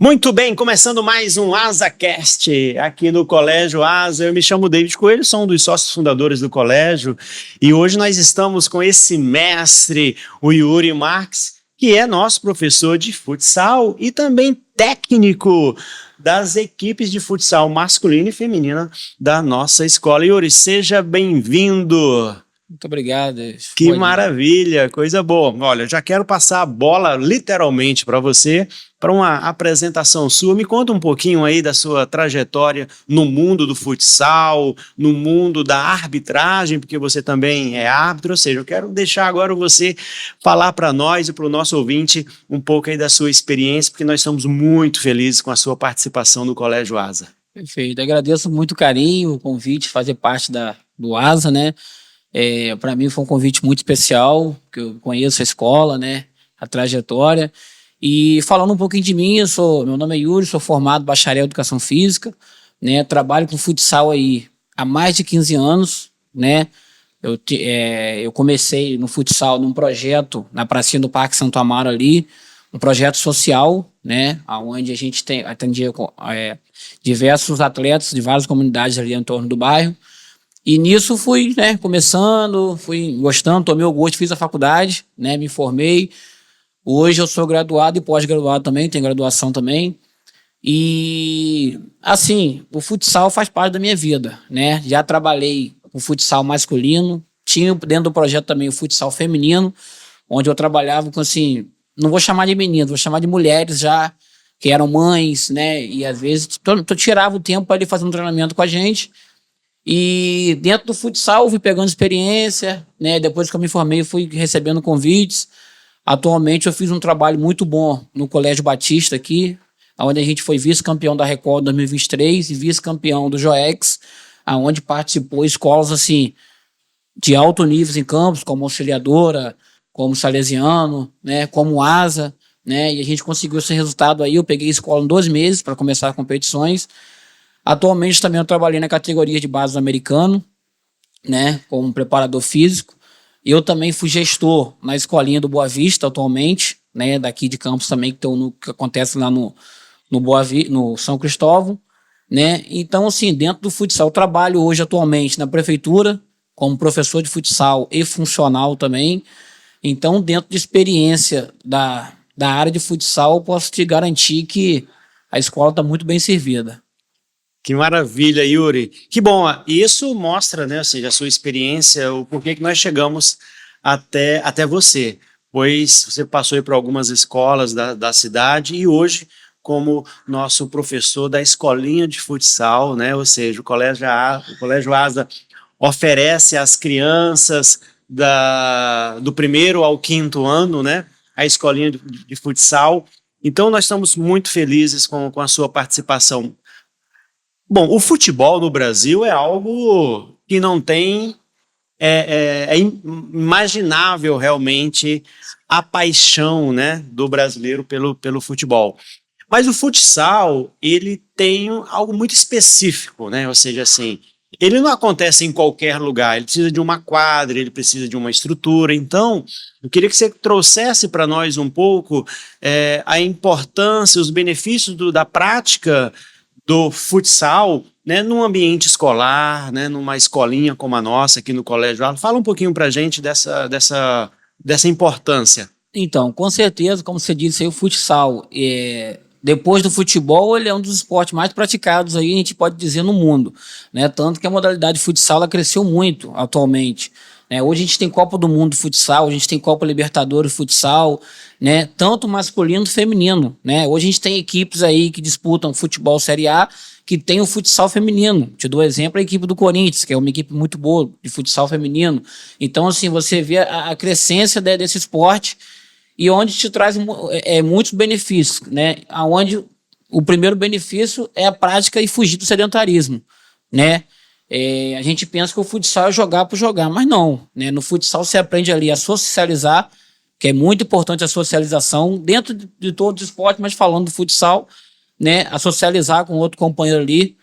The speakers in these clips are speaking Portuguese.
Muito bem, começando mais um AsaCast aqui no Colégio Asa. Eu me chamo David Coelho, sou um dos sócios fundadores do colégio e hoje nós estamos com esse mestre, o Yuri Marques, que é nosso professor de futsal e também técnico das equipes de futsal masculina e feminina da nossa escola. Yuri, seja bem-vindo. Muito obrigado. Que maravilha, coisa boa. Olha, eu já quero passar a bola literalmente para você, para uma apresentação sua. Me conta um pouquinho aí da sua trajetória no mundo do futsal, no mundo da arbitragem, porque você também é árbitro, ou seja, eu quero deixar agora você falar para nós e para o nosso ouvinte um pouco aí da sua experiência, porque nós estamos muito felizes com a sua participação no Colégio Asa. Perfeito, agradeço muito o carinho, o convite, fazer parte do Asa, né? Para mim foi um convite muito especial, que eu conheço a escola, né, a trajetória. E falando um pouquinho de mim, meu nome é Yuri, sou formado bacharel em Educação Física, né, trabalho com futsal aí há mais de 15 anos, né. Eu comecei no futsal num projeto na pracinha do Parque Santo Amaro ali, um projeto social, né, onde a gente atendia diversos atletas de várias comunidades ali em torno do bairro. E nisso fui, né, começando, fui gostando, tomei o gosto, fiz a faculdade, né, me formei. Hoje eu sou graduado e pós-graduado também, tenho graduação também. E, assim, o futsal faz parte da minha vida, né? Já trabalhei com futsal masculino, tinha dentro do projeto também o futsal feminino, onde eu trabalhava com, assim, não vou chamar de meninos, vou chamar de mulheres já, que eram mães, né? E às vezes eu tirava o tempo para ele fazer um treinamento com a gente. E dentro do futsal eu fui pegando experiência, né? Depois que eu me formei eu fui recebendo convites. Atualmente eu fiz um trabalho muito bom no Colégio Batista aqui, onde a gente foi vice-campeão da Record 2023 e vice-campeão do Joex, onde participou escolas assim de alto nível em campos, como Auxiliadora, como Salesiano, né? Como Asa, né? E a gente conseguiu esse resultado aí. Eu peguei a escola em 2 meses para começar as competições. Atualmente também eu trabalhei na categoria de base do americano, né, como preparador físico. Eu também fui gestor na escolinha do Boa Vista atualmente, né, daqui de Campos também, que acontece lá no São Cristóvão, né. Então, assim, dentro do futsal, eu trabalho hoje atualmente na prefeitura como professor de futsal e funcional também. Então, dentro de experiência da área de futsal, eu posso te garantir que a escola está muito bem servida. Que maravilha, Yuri. Que bom, isso mostra, né, ou seja, a sua experiência, o porquê que nós chegamos até você, pois você passou aí por algumas escolas da cidade e hoje, como nosso professor da escolinha de futsal, né, ou seja, o Colégio Asa oferece às crianças do 1º ao 5º ano, né, a escolinha de futsal. Então, nós estamos muito felizes com a sua participação. Bom, o futebol no Brasil é algo que não tem, é imaginável realmente a paixão, né, do brasileiro pelo futebol. Mas o futsal, ele tem algo muito específico, né, ou seja, assim, ele não acontece em qualquer lugar, ele precisa de uma quadra, ele precisa de uma estrutura. Então, eu queria que você trouxesse para nós um pouco a importância, os benefícios da prática do futsal, né, num ambiente escolar, né, numa escolinha como a nossa aqui no Colégio Asa. Fala um pouquinho para a gente dessa importância. Então, com certeza, como você disse aí, o futsal, depois do futebol, ele é um dos esportes mais praticados aí, a gente pode dizer, no mundo, né? Tanto que a modalidade de futsal ela cresceu muito atualmente. Hoje a gente tem Copa do Mundo de futsal, a gente tem Copa Libertadores de futsal, né? Tanto masculino quanto feminino, né? Hoje a gente tem equipes aí que disputam futebol Série A, que tem o futsal feminino. Te dou exemplo a equipe do Corinthians, que é uma equipe muito boa de futsal feminino. Então, assim, você vê a crescência desse esporte e onde te traz muitos benefícios, né? Onde o primeiro benefício é a prática e fugir do sedentarismo, né? A gente pensa que o futsal é jogar por jogar, mas não, né? No futsal você aprende ali a socializar, que é muito importante a socialização dentro de todos os esportes, mas falando do futsal, né? A socializar com outro companheiro ali,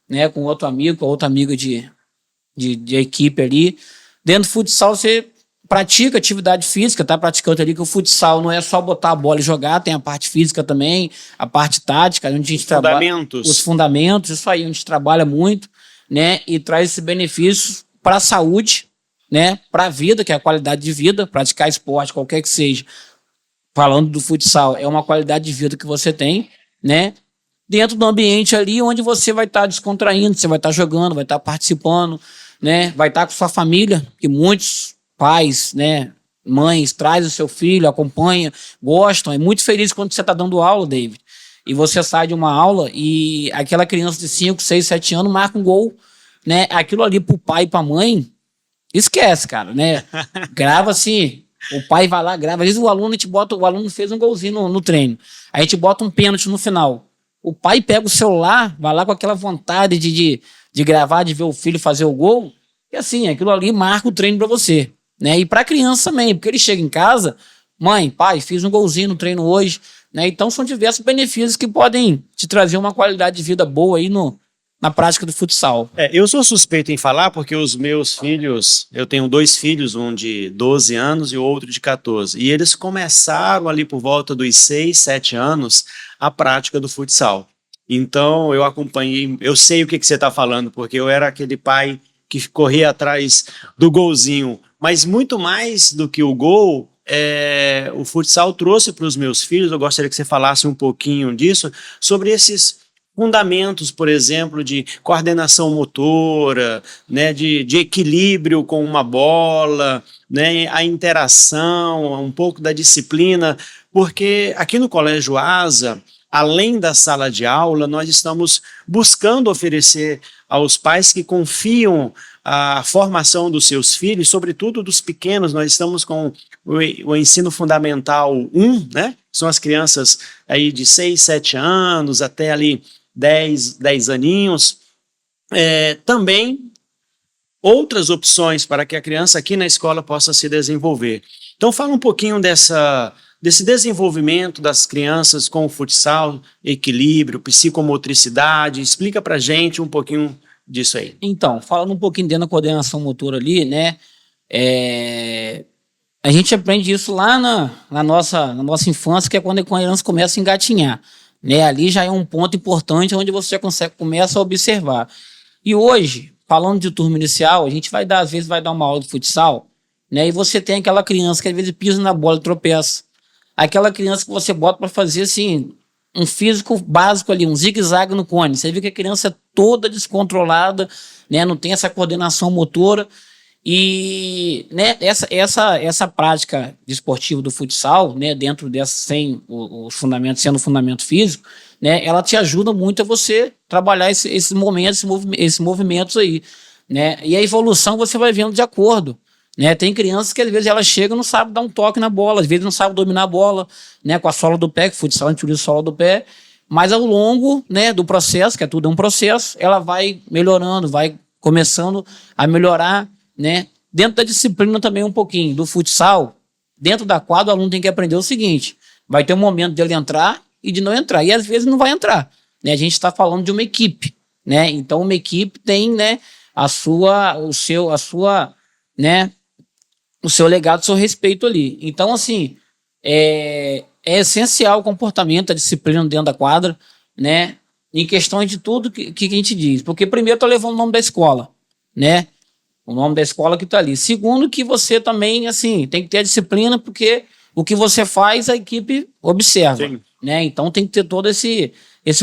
né? Com outro amigo, com outra amiga de equipe ali. Dentro do futsal você pratica atividade física, tá praticando ali, que o futsal não é só botar a bola e jogar, tem a parte física também, a parte tática, onde a gente trabalha Fundamentos. os fundamentos, isso aí, onde a gente trabalha muito, né, e traz esses benefícios para a saúde, né, para a vida, que é a qualidade de vida, praticar esporte, qualquer que seja, falando do futsal, é uma qualidade de vida que você tem, né, dentro do ambiente ali onde você vai estar descontraindo, você vai estar jogando, vai estar participando, né, vai estar com sua família, que muitos pais, né, mães, traz o seu filho, acompanha, gostam, é muito feliz quando você está dando aula, David, e você sai de uma aula e aquela criança de 5, 6, 7 anos marca um gol, né, aquilo ali pro pai e pra mãe, esquece, cara, né, grava assim, o pai vai lá, grava, às vezes o aluno fez um golzinho no treino, a gente bota um pênalti no final, o pai pega o celular, vai lá com aquela vontade de gravar, de ver o filho fazer o gol, e assim, aquilo ali marca o treino para você, né? E para a criança também, porque ele chega em casa, mãe, pai, fiz um golzinho no treino hoje, né? Então são diversos benefícios que podem te trazer uma qualidade de vida boa aí na prática do futsal. Eu sou suspeito em falar porque os meus filhos, eu tenho 2 filhos, um de 12 anos e o outro de 14, e eles começaram ali por volta dos 6, 7 anos a prática do futsal. Então eu acompanhei, eu sei o que você está falando, porque eu era aquele pai que corria atrás do golzinho, mas muito mais do que o gol, o futsal trouxe para os meus filhos, eu gostaria que você falasse um pouquinho disso, sobre esses fundamentos, por exemplo, de coordenação motora, né, de equilíbrio com uma bola, né, a interação, um pouco da disciplina, porque aqui no Colégio Asa, além da sala de aula, nós estamos buscando oferecer aos pais que confiam a formação dos seus filhos, sobretudo dos pequenos. Nós estamos com o ensino fundamental 1, né? São as crianças aí de 6, 7 anos até ali 10 aninhos. Também outras opções para que a criança aqui na escola possa se desenvolver. Então fala um pouquinho desse desenvolvimento das crianças com o futsal, equilíbrio, psicomotricidade, explica para a gente um pouquinho disso aí. Então, falando um pouquinho dentro da coordenação motora ali, né, a gente aprende isso lá na nossa infância, que é quando a criança começa a engatinhar, né, ali já é um ponto importante onde você já começa a observar. E hoje, falando de turma inicial, a gente às vezes vai dar uma aula de futsal, né, e você tem aquela criança que às vezes pisa na bola e tropeça. Aquela criança que você bota para fazer assim, um físico básico ali, um zigue-zague no cone. Você vê que a criança é toda descontrolada, né, não tem essa coordenação motora. E, né, essa prática desportiva do futsal, né, dentro dessa, sem os fundamentos, sendo fundamento físico, né, ela te ajuda muito a você trabalhar esses momentos, esses movimentos aí, né, e a evolução você vai vendo de acordo, né, tem crianças que às vezes elas chegam e não sabem dar um toque na bola, às vezes não sabem dominar a bola, né, com a sola do pé, que o futsal a gente utiliza a sola do pé, mas ao longo, né, do processo, que é tudo um processo, ela vai melhorando, vai começando a melhorar, né? Dentro da disciplina também um pouquinho, do futsal, dentro da quadra o aluno tem que aprender o seguinte, vai ter um momento dele entrar e de não entrar, e às vezes não vai entrar, né? A gente está falando de uma equipe, né? Então uma equipe tem, né, né, o seu legado, o seu respeito ali. Então assim, é essencial o comportamento, a disciplina dentro da quadra, né? Em questões de tudo que a gente diz, porque primeiro eu tô levando o nome da escola, né? O nome da escola que está ali. Segundo, que você também, assim, tem que ter a disciplina, porque o que você faz, a equipe observa. Sim. Né? Então tem que ter todo esse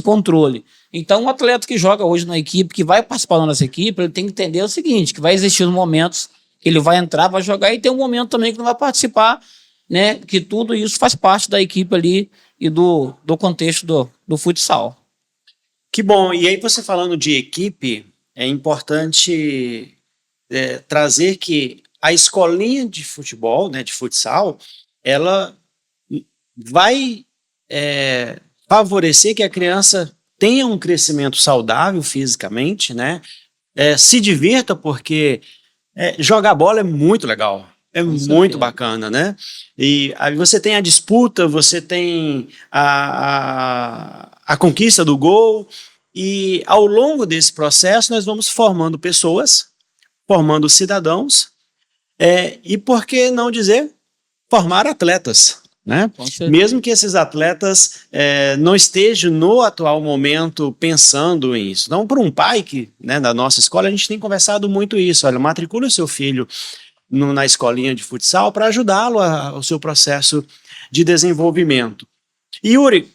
controle. Então o atleta que joga hoje na equipe, que vai participar da nossa equipe, ele tem que entender o seguinte, que vai existir momentos que ele vai entrar, vai jogar, e tem um momento também que não vai participar, né? Que tudo isso faz parte da equipe ali e do contexto do futsal. Que bom. E aí você falando de equipe, é importante trazer que a escolinha de futebol, né, de futsal, ela vai favorecer que a criança tenha um crescimento saudável fisicamente, né, se divirta, porque jogar bola é muito legal, é muito bacana, né? E aí você tem a disputa, você tem a conquista do gol, e ao longo desse processo nós vamos formando pessoas, formando cidadãos, E por que não dizer formar atletas? Né? Mesmo que esses atletas não estejam no atual momento pensando em isso. Então, para um pai que, né, da nossa escola, a gente tem conversado muito isso. Olha, matricule o seu filho na escolinha de futsal para ajudá-lo ao seu processo de desenvolvimento. Yuri,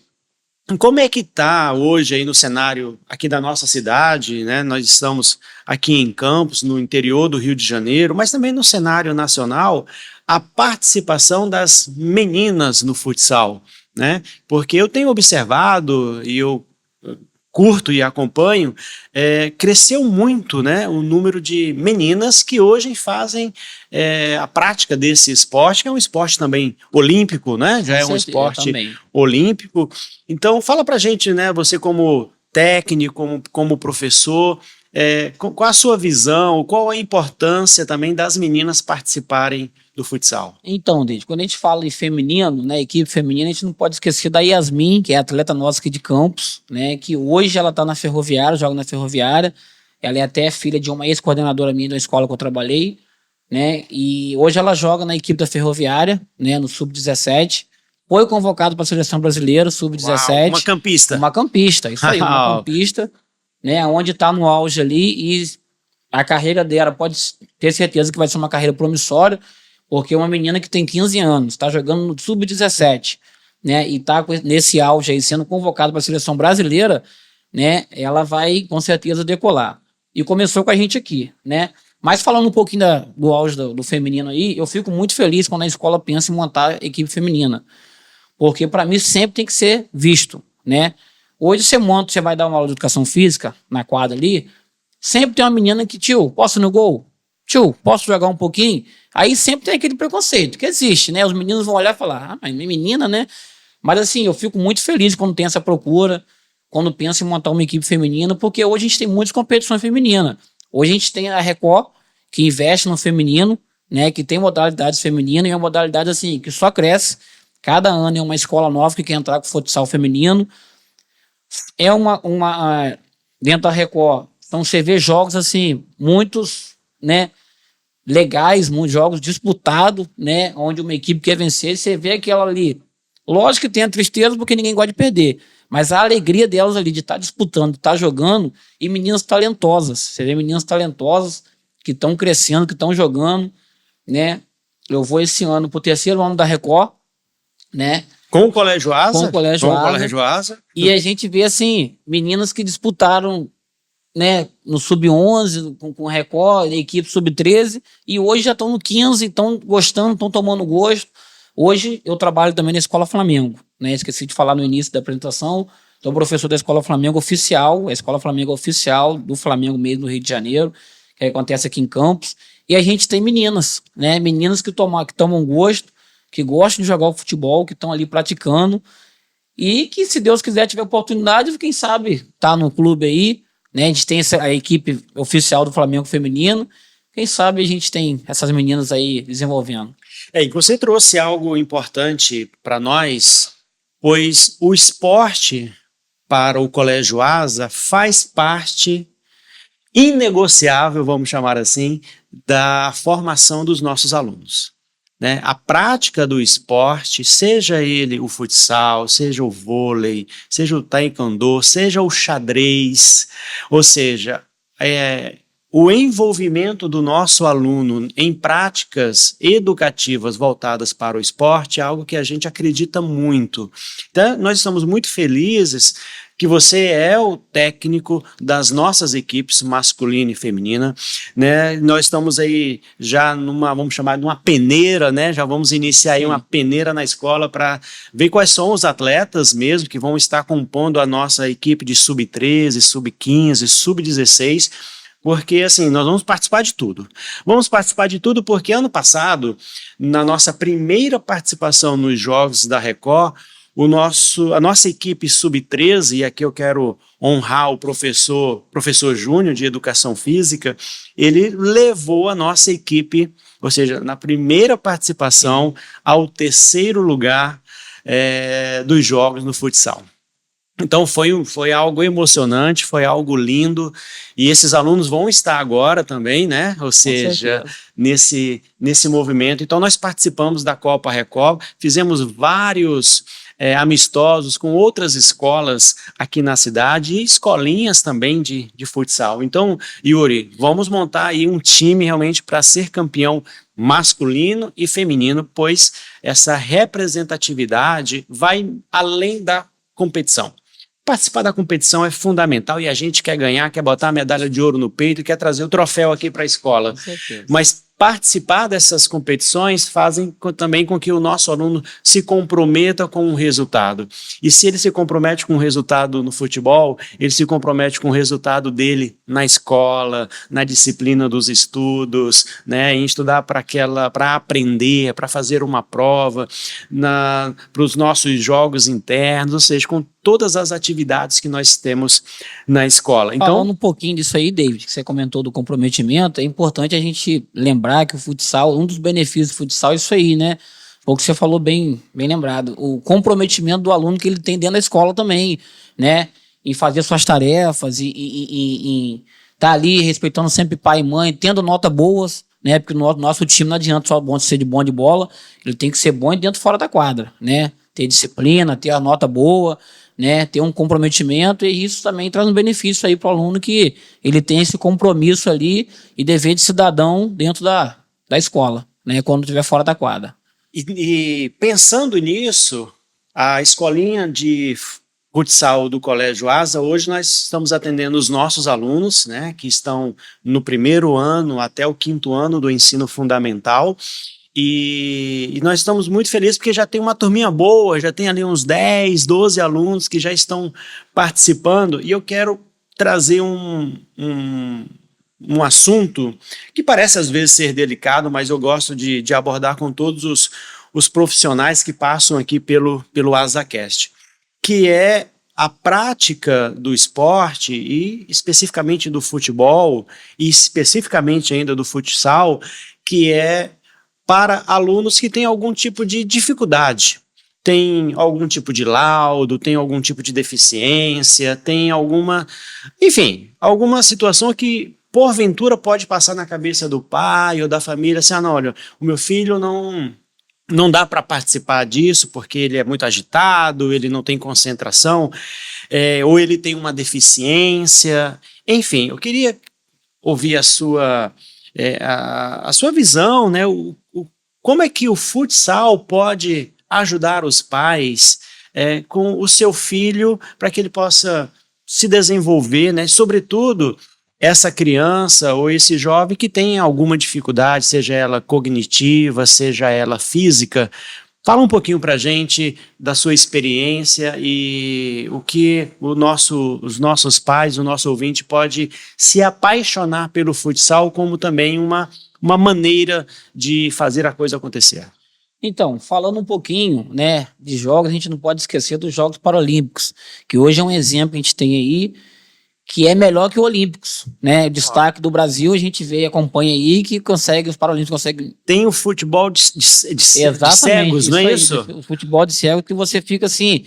como é que está hoje aí no cenário aqui da nossa cidade, né? Nós estamos aqui em Campos, no interior do Rio de Janeiro, mas também no cenário nacional, a participação das meninas no futsal, né? Porque eu tenho observado e eu curto e acompanho, cresceu muito, né, o número de meninas que hoje fazem a prática desse esporte, que é um esporte também olímpico, né? Já é um esporte olímpico. Então, fala pra gente, né, você como técnico, como professor, qual a sua visão, qual a importância também das meninas participarem do futsal? Então, Dede, quando a gente fala em feminino, né, equipe feminina, a gente não pode esquecer da Yasmin, que é atleta nossa aqui de Campos, né, que hoje ela tá na Ferroviária, joga na Ferroviária. Ela é até filha de uma ex-coordenadora minha da escola que eu trabalhei, né, e hoje ela joga na equipe da Ferroviária, né, no Sub-17. Foi convocado para a seleção brasileira, Sub-17. Uma campista. Uma campista, isso aí, uma campista, né, onde tá no auge ali, e a carreira dela pode ter certeza que vai ser uma carreira promissória, porque uma menina que tem 15 anos, está jogando no Sub-17, né, e está nesse auge aí, sendo convocada para a seleção brasileira, né, ela vai com certeza decolar. E começou com a gente aqui, né. Mas falando um pouquinho do auge do feminino aí, eu fico muito feliz quando a escola pensa em montar equipe feminina, porque para mim sempre tem que ser visto, né. Hoje você vai dar uma aula de educação física na quadra ali, sempre tem uma menina que, tio, posso ir no gol? Tio, posso jogar um pouquinho? Aí sempre tem aquele preconceito, que existe, né? Os meninos vão olhar e falar, ah, mas menina, né? Mas assim, eu fico muito feliz quando tem essa procura, quando pensa em montar uma equipe feminina, porque hoje a gente tem muitas competições femininas. Hoje a gente tem a Record, que investe no feminino, né? Que tem modalidades femininas, e é uma modalidade assim, que só cresce. Cada ano é uma escola nova que quer entrar com futsal feminino. É dentro da Record, então você vê jogos assim, muitos, né? Legais, muitos jogos disputados, né? Onde uma equipe quer vencer, você vê aquela ali. Lógico que tem a tristeza, porque ninguém gosta de perder, mas a alegria delas ali de estar disputando, de estar jogando, e meninas talentosas. Você vê meninas talentosas que estão crescendo, que estão jogando, né? Eu vou esse ano pro 3º ano da Record, né? Com o Colégio Asa? Com o Colégio Asa. E a gente vê, assim, meninas que disputaram, né, no Sub-11, com Record, equipe Sub-13, e hoje já estão no 15, estão gostando, estão tomando gosto. Hoje eu trabalho também na Escola Flamengo, né, esqueci de falar no início da apresentação, sou professor da Escola Flamengo Oficial, a Escola Flamengo Oficial do Flamengo mesmo no Rio de Janeiro, que acontece aqui em Campos, e a gente tem meninas, né, meninas que tomam gosto, que gostam de jogar o futebol, que estão ali praticando, e que, se Deus quiser, tiver oportunidade, quem sabe tá no clube aí, né? A gente tem a equipe oficial do Flamengo feminino. Quem sabe a gente tem essas meninas aí desenvolvendo. E você trouxe algo importante para nós, pois o esporte para o Colégio Asa faz parte inegociável, vamos chamar assim, da formação dos nossos alunos. Né? A prática do esporte, seja ele o futsal, seja o vôlei, seja o taekwondo, seja o xadrez, ou seja, o envolvimento do nosso aluno em práticas educativas voltadas para o esporte é algo que a gente acredita muito. Então, nós estamos muito felizes que você é o técnico das nossas equipes masculina e feminina, né? Nós estamos aí já vamos chamar de uma peneira, né? Já vamos iniciar aí uma peneira na escola para ver quais são os atletas mesmo que vão estar compondo a nossa equipe de sub-13, sub-15, sub-16, porque assim, nós vamos participar de tudo. Vamos participar de tudo porque ano passado, na nossa primeira participação nos Jogos da Record, a nossa equipe sub-13, e aqui eu quero honrar o professor Júnior de Educação Física, ele levou a nossa equipe, ou seja, na primeira participação, ao 3º lugar dos Jogos no futsal. Então foi algo emocionante, foi algo lindo, e esses alunos vão estar agora também, né? Ou seja, nesse movimento. Então nós participamos da Copa Recopa, fizemos vários amistosos com outras escolas aqui na cidade e escolinhas também de futsal. Então, Yuri, vamos montar aí um time realmente para ser campeão masculino e feminino, pois essa representatividade vai além da competição. Participar da competição é fundamental e a gente quer ganhar, quer botar a medalha de ouro no peito, quer trazer o troféu aqui para a escola. Mas participar dessas competições fazem também com que o nosso aluno se comprometa com o resultado. E se ele se compromete com o resultado no futebol, ele se compromete com o resultado dele na escola, na disciplina dos estudos, né, em estudar para aprender, para fazer uma prova, para os nossos jogos internos, ou seja, com todas as atividades que nós temos na escola. Então, falando um pouquinho disso aí, David, que você comentou do comprometimento, é importante a gente lembrar que o futsal, um dos benefícios do futsal é isso aí, né? O que você falou bem lembrado, o comprometimento do aluno que ele tem dentro da escola também, né? Em fazer suas tarefas, em estar ali respeitando sempre pai e mãe, tendo notas boas, né? Porque o nosso time não adianta só ser bom de bola, ele tem que ser bom dentro e fora da quadra, né? Ter disciplina, ter a nota boa, né, ter um comprometimento, e isso também traz um benefício aí para o aluno, que ele tem esse compromisso ali e dever de cidadão dentro da escola, né, quando estiver fora da quadra. E pensando nisso, a escolinha de futsal do Colégio Asa, hoje nós estamos atendendo os nossos alunos, né, que estão no primeiro ano até o 5º ano do ensino fundamental. E nós estamos muito felizes porque já tem uma turminha boa, já tem ali uns 10, 12 alunos que já estão participando, e eu quero trazer um assunto que parece às vezes ser delicado, mas eu gosto de abordar com todos os profissionais que passam aqui pelo AsaCast, que é a prática do esporte, e especificamente do futebol, e especificamente ainda do futsal, que é para alunos que têm algum tipo de dificuldade, tem algum tipo de laudo, tem algum tipo de deficiência, tem alguma situação que porventura pode passar na cabeça do pai ou da família, assim, não, olha, o meu filho não dá para participar disso porque ele é muito agitado, ele não tem concentração, ou ele tem uma deficiência. Enfim, eu queria ouvir a sua visão, né? Como é que o futsal pode ajudar os pais com o seu filho para que ele possa se desenvolver, né? Sobretudo essa criança ou esse jovem que tem alguma dificuldade, seja ela cognitiva, seja ela física. Fala um pouquinho para a gente da sua experiência e o que os nossos pais, o nosso ouvinte pode se apaixonar pelo futsal como também uma maneira de fazer a coisa acontecer. Então, falando um pouquinho, né, de jogos, a gente não pode esquecer dos Jogos Paralímpicos, que hoje é um exemplo que a gente tem aí, que é melhor que o Olímpicos, né? O destaque do Brasil, a gente vê e acompanha aí, que os Paralímpicos conseguem... Tem o futebol de cegos, não é isso? O futebol de cegos, que você fica assim,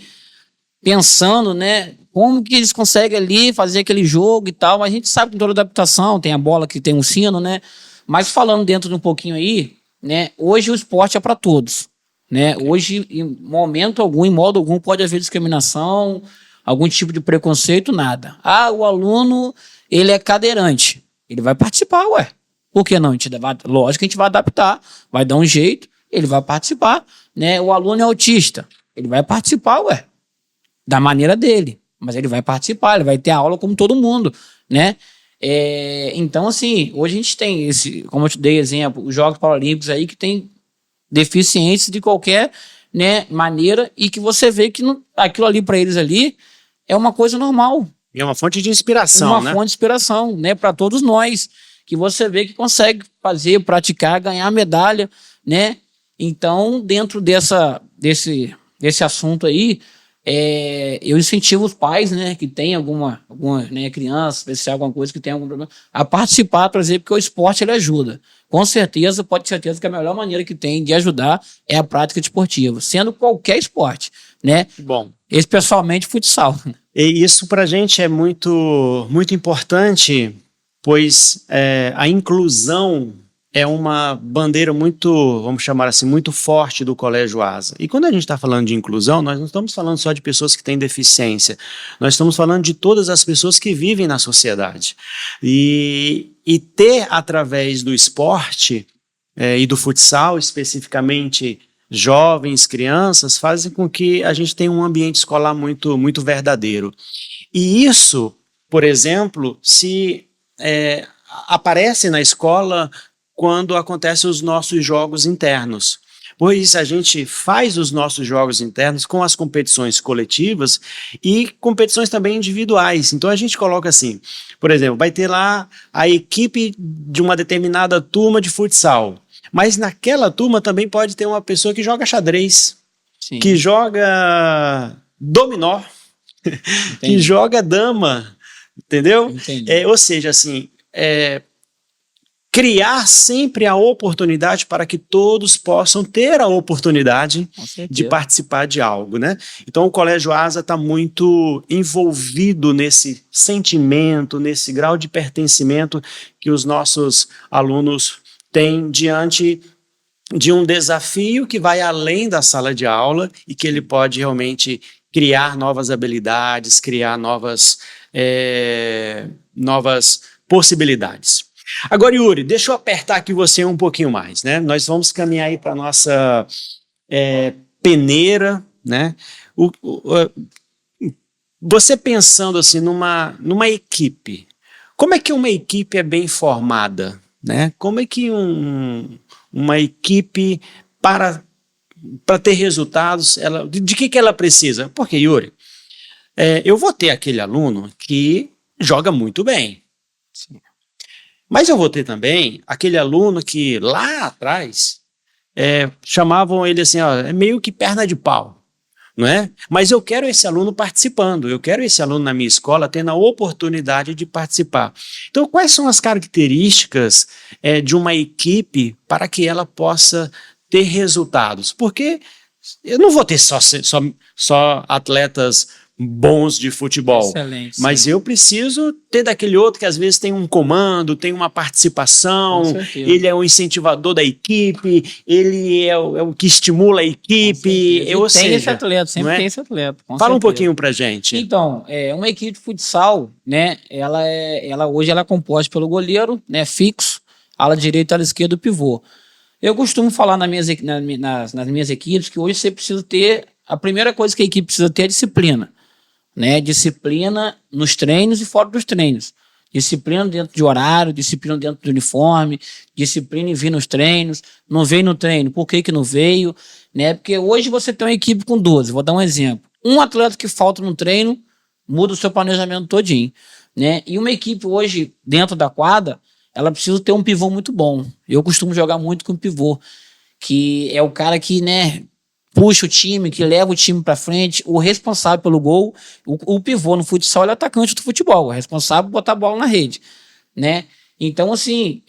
pensando, né? Como que eles conseguem ali fazer aquele jogo e tal, mas a gente sabe que tem toda adaptação, tem a bola que tem um sino, né? Mas falando dentro de um pouquinho aí, né? Hoje o esporte é para todos, né? Hoje, em momento algum, em modo algum, pode haver discriminação, algum tipo de preconceito, nada. Ah, o aluno, ele é cadeirante. Ele vai participar, ué. Por que não? Lógico que a gente vai adaptar, vai dar um jeito, ele vai participar, né? O aluno é autista, ele vai participar, ué. Da maneira dele. Mas ele vai participar, ele vai ter aula como todo mundo, né? Então, assim, hoje a gente tem como eu te dei exemplo, os Jogos Paralímpicos aí que tem deficiência de qualquer, né, maneira, e que você vê que aquilo ali para eles ali é uma coisa normal. E é uma fonte de inspiração, né? Uma fonte de inspiração, né? Para todos nós, que você vê que consegue fazer, praticar, ganhar medalha, né? Então, dentro desse assunto aí, eu incentivo os pais, né, que tem alguma né, criança especial, alguma coisa que tem algum problema, a participar, a trazer, porque o esporte ele ajuda. Com certeza, pode ter certeza que a melhor maneira que tem de ajudar é a prática esportiva, sendo qualquer esporte, né? Bom. Especialmente futsal. E isso para a gente é muito importante, pois a inclusão é uma bandeira muito, vamos chamar assim, muito forte do Colégio Asa. E quando a gente está falando de inclusão, nós não estamos falando só de pessoas que têm deficiência, nós estamos falando de todas as pessoas que vivem na sociedade. E ter, através do esporte e do futsal, especificamente jovens, crianças, fazem com que a gente tenha um ambiente escolar muito verdadeiro. E isso, por exemplo, se aparece na escola quando acontecem os nossos jogos internos. Pois a gente faz os nossos jogos internos com as competições coletivas e competições também individuais. Então a gente coloca assim, por exemplo, vai ter lá a equipe de uma determinada turma de futsal, mas naquela turma também pode ter uma pessoa que joga xadrez, Sim. que joga dominó, Entendi. que joga dama, entendeu? Entendi. Ou seja, assim, criar sempre a oportunidade para que todos possam ter a oportunidade Com certeza. de participar de algo, né? Então o Colégio Asa está muito envolvido nesse sentimento, nesse grau de pertencimento que os nossos alunos têm diante de um desafio que vai além da sala de aula e que ele pode realmente criar novas habilidades, criar novas possibilidades. Agora, Yuri, deixa eu apertar aqui você um pouquinho mais, né? Nós vamos caminhar aí para a nossa peneira, né? Você pensando assim numa equipe, como é que uma equipe é bem formada, né? Como é que uma equipe para ter resultados, de que ela precisa? Porque, Yuri, eu vou ter aquele aluno que joga muito bem. Sim. Mas eu vou ter também aquele aluno que lá atrás chamavam ele assim, ó, é meio que perna de pau, não é? Mas eu quero esse aluno participando, eu quero esse aluno na minha escola tendo a oportunidade de participar. Então, quais são as características de uma equipe para que ela possa ter resultados? Porque eu não vou ter só atletas bons de futebol. Excelente, mas sim. eu preciso ter daquele outro que às vezes tem um comando, tem uma participação, Com certeza. ele é o incentivador da equipe, ele é o que estimula a equipe, E tem esse atleta, sempre tem esse atleta. Fala um pouquinho pra gente. Então, uma equipe de futsal, né? Hoje ela é composta pelo goleiro, né? Fixo, ala direita, ala esquerda, o pivô. Eu costumo falar nas minhas equipes que hoje você precisa ter, a primeira coisa que a equipe precisa ter é disciplina, né? Disciplina nos treinos e fora dos treinos. Disciplina dentro de horário, disciplina dentro do uniforme, disciplina em vir nos treinos. Não veio no treino, por que não veio? Né? Porque hoje você tem uma equipe com 12, vou dar um exemplo. Um atleta que falta no treino muda o seu planejamento todinho, né? E uma equipe hoje dentro da quadra, ela precisa ter um pivô muito bom. Eu costumo jogar muito com pivô, que é o cara que, né, puxa o time, que leva o time para frente, o responsável pelo gol. O pivô no futsal é o atacante do futebol, o responsável por botar a bola na rede, né? Então, assim,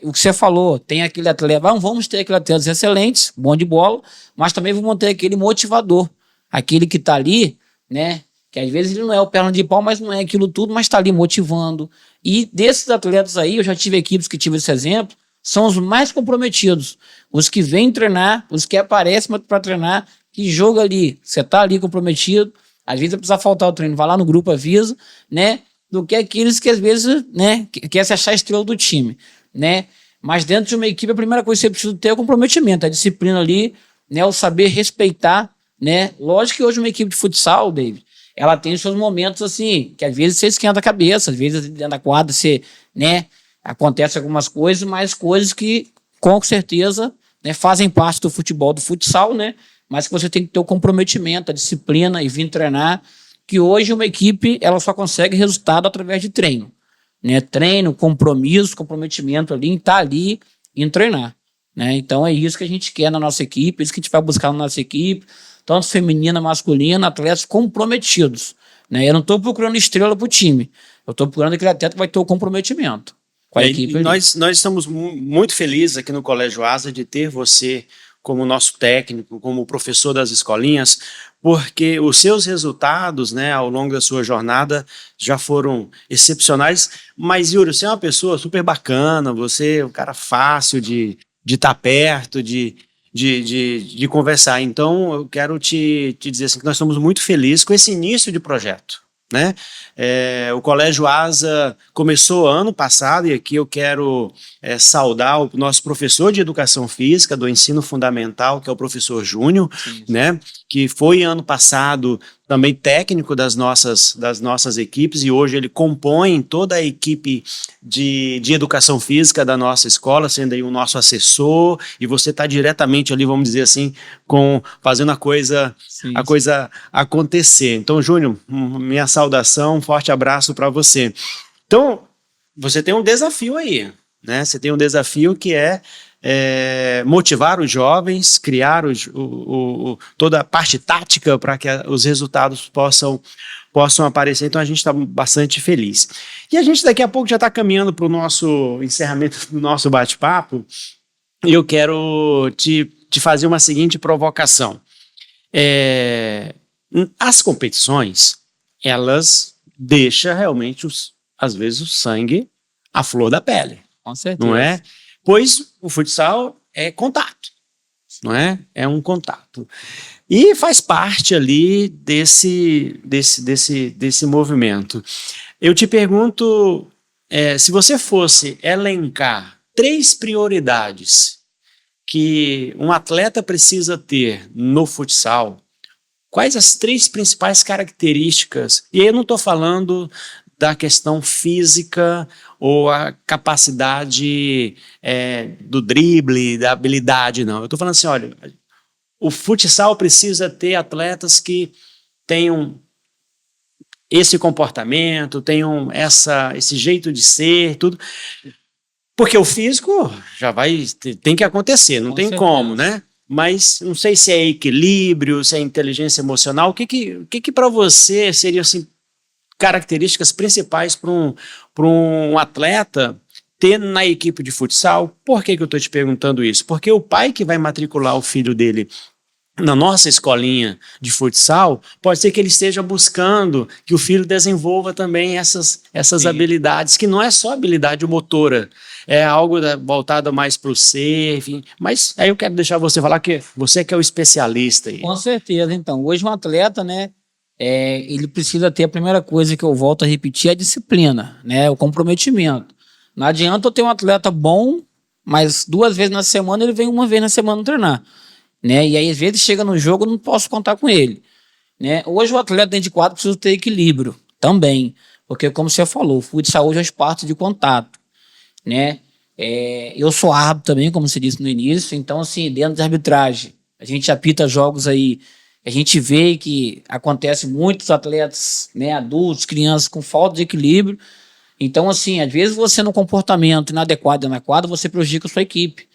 o que você falou, tem aquele atleta, vamos ter aquele atletas excelentes, bom de bola, mas também vamos ter aquele motivador, aquele que tá ali, né? Que às vezes ele não é o perna de pau, mas não é aquilo tudo, mas tá ali motivando. E desses atletas aí, eu já tive equipes que tive esse exemplo, são os mais comprometidos, os que vêm treinar, os que aparecem para treinar, que joga ali, você tá ali comprometido, às vezes precisa faltar o treino, vai lá no grupo, avisa, né? Do que aqueles que às vezes, né, quer se achar a estrela do time, né? Mas dentro de uma equipe, a primeira coisa que você precisa ter é o comprometimento, a disciplina ali, né, o saber respeitar, né? Lógico que hoje uma equipe de futsal, David, ela tem os seus momentos assim, que às vezes você esquenta a cabeça, às vezes dentro da quadra você, né, acontece algumas coisas, mas coisas que com certeza, né, fazem parte do futebol, do futsal, né? Mas que você tem que ter o comprometimento, a disciplina e vir treinar, que hoje uma equipe ela só consegue resultado através de treino, né? Treino, compromisso, comprometimento ali, em estar ali em treinar, né? Então é isso que a gente quer na nossa equipe, é isso que a gente vai buscar na nossa equipe, tanto feminina, masculina, atletas comprometidos, né? Eu não estou procurando estrela para o time, eu estou procurando aquele atleta que vai ter o comprometimento com a equipe. Nós estamos muito felizes aqui no Colégio Asa de ter você como nosso técnico, como professor das escolinhas, porque os seus resultados, né, ao longo da sua jornada já foram excepcionais. Mas, Yuri, você é uma pessoa super bacana, você é um cara fácil de estar perto, de conversar. Então, eu quero te dizer assim, que nós estamos muito felizes com esse início de projeto, né? O Colégio Asa começou ano passado, e aqui eu quero saudar o nosso professor de Educação Física do ensino fundamental, que é o professor Júnior, né? Que foi ano passado também técnico das nossas equipes, e hoje ele compõe toda a equipe de educação física da nossa escola, sendo aí o nosso assessor, e você está diretamente ali, vamos dizer assim, fazendo a coisa acontecer. Então, Júnior, minha saudação, um forte abraço para você. Então, você tem um desafio aí, né? Você tem um desafio que é motivar os jovens, criar toda a parte tática para que os resultados possam aparecer. Então a gente está bastante feliz. E a gente daqui a pouco já está caminhando para o nosso encerramento do nosso bate-papo, e eu quero te fazer uma seguinte provocação. As competições, elas deixam realmente, às vezes, o sangue à flor da pele. Com certeza. Não é? Pois o futsal é contato, não é? É um contato. E faz parte ali desse movimento. Eu te pergunto, se você fosse elencar 3 prioridades que um atleta precisa ter no futsal, quais as 3 principais características? E aí eu não estou falando da questão física ou a capacidade do drible, da habilidade, não. Eu estou falando assim, olha, o futsal precisa ter atletas que tenham esse comportamento, tenham esse jeito de ser, tudo. Porque o físico tem que acontecer, não tem como, né? Mas não sei se é equilíbrio, se é inteligência emocional. O que para você seria assim, características principais para um atleta ter na equipe de futsal? Por que eu estou te perguntando isso? Porque o pai que vai matricular o filho dele na nossa escolinha de futsal, pode ser que ele esteja buscando que o filho desenvolva também essas habilidades, que não é só habilidade motora, é algo voltado mais para o ser, enfim. Mas aí eu quero deixar você falar, que você que é o especialista aí. Com certeza. Então, hoje um atleta, né, ele precisa ter, a primeira coisa que eu volto a repetir, é a disciplina, né, o comprometimento. Não adianta eu ter um atleta bom, mas 2 vezes na semana ele vem 1 vez na semana treinar, né, e aí às vezes chega no jogo eu não posso contar com ele, né. Hoje o atleta dentro de quadro precisa ter equilíbrio também, porque como você falou, o futsal hoje é esporte de contato, né. Eu sou árbitro também, como você disse no início, então assim, dentro da arbitragem, a gente apita jogos aí, a gente vê que acontece muitos atletas, né, adultos, crianças com falta de equilíbrio. Então, assim, às vezes você no comportamento inadequado na quadra, você prejudica a sua equipe,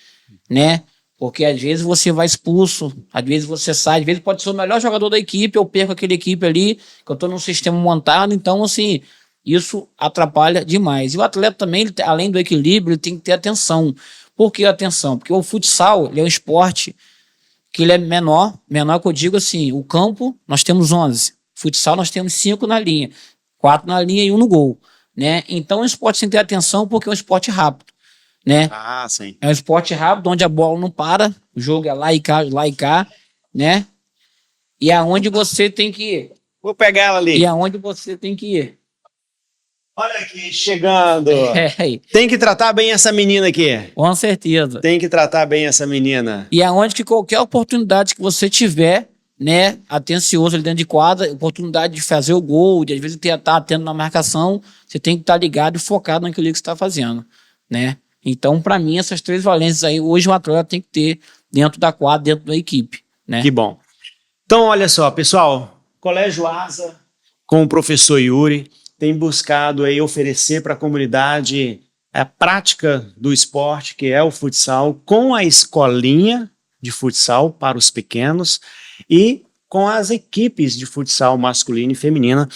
né? Porque às vezes você vai expulso, às vezes você sai, às vezes pode ser o melhor jogador da equipe, eu perco aquele equipe ali, que eu estou num sistema montado, então, assim, isso atrapalha demais. E o atleta também, além do equilíbrio, ele tem que ter atenção. Por que atenção? Porque o futsal, ele é um esporte que ele é menor que eu digo assim, o campo nós temos 11, futsal nós temos 5 na linha, 4 na linha e 1 no gol, né? Então o esporte tem que ter atenção porque é um esporte rápido, né? Ah, sim. É um esporte rápido onde a bola não para, o jogo é lá e cá, né? E aonde você tem que ir. Vou pegar ela ali. E aonde você tem que ir. Olha aqui, chegando. Tem que tratar bem essa menina aqui. Com certeza. Tem que tratar bem essa menina. E aonde que qualquer oportunidade que você tiver, né, atencioso ali dentro de quadra, oportunidade de fazer o gol, de às vezes estar atento na marcação, você tem que estar ligado e focado naquilo que você está fazendo, né? Então, para mim, essas 3 valências aí, hoje o atleta tem que ter dentro da quadra, dentro da equipe, né? Que bom. Então, olha só, pessoal, Colégio Asa, com o professor Yuri, tem buscado aí oferecer para a comunidade a prática do esporte, que é o futsal, com a escolinha de futsal para os pequenos, e com as equipes de futsal masculino e feminina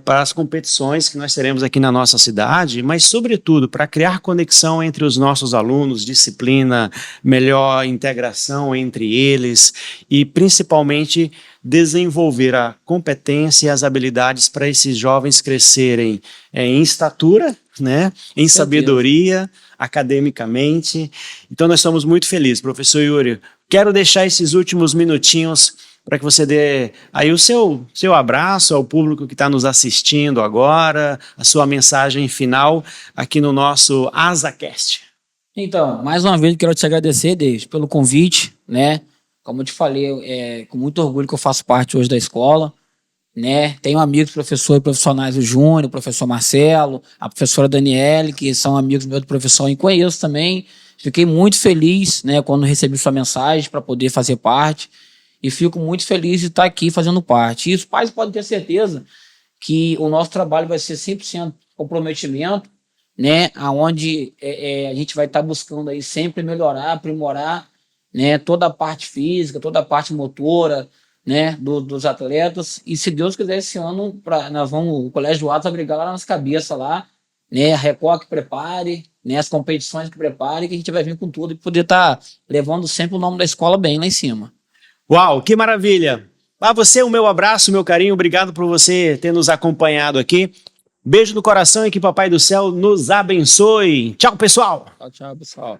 para as competições que nós teremos aqui na nossa cidade, mas, sobretudo, para criar conexão entre os nossos alunos, disciplina, melhor integração entre eles e, principalmente, desenvolver a competência e as habilidades para esses jovens crescerem em estatura, né, em sabedoria, academicamente. Então, nós estamos muito felizes, professor Yuri. Quero deixar esses últimos minutinhos para que você dê aí o seu abraço ao público que está nos assistindo agora, a sua mensagem final aqui no nosso AsaCast. Então, mais uma vez, quero te agradecer, Deus, pelo convite, né? Como eu te falei, é com muito orgulho que eu faço parte hoje da escola, né? Tenho amigos, professores profissionais, o Júnior, o professor Marcelo, a professora Daniele, que são amigos meus de profissão e conheço também. Fiquei muito feliz, né, quando recebi sua mensagem para poder fazer parte. E fico muito feliz de estar aqui fazendo parte. E os pais podem ter certeza que o nosso trabalho vai ser 100% comprometimento, né? Onde a gente vai estar buscando aí sempre melhorar, aprimorar, né? Toda a parte física, toda a parte motora, né? Dos atletas. E se Deus quiser, esse ano nós vamos, o Colégio do Atos vai brigar lá nas cabeças lá, né? A Record que prepare, né? As competições que prepare, que a gente vai vir com tudo e poder estar levando sempre o nome da escola bem lá em cima. Uau, que maravilha! A você o meu abraço, meu carinho, obrigado por você ter nos acompanhado aqui. Beijo no coração e que Papai do Céu nos abençoe. Tchau, pessoal! Tchau, pessoal.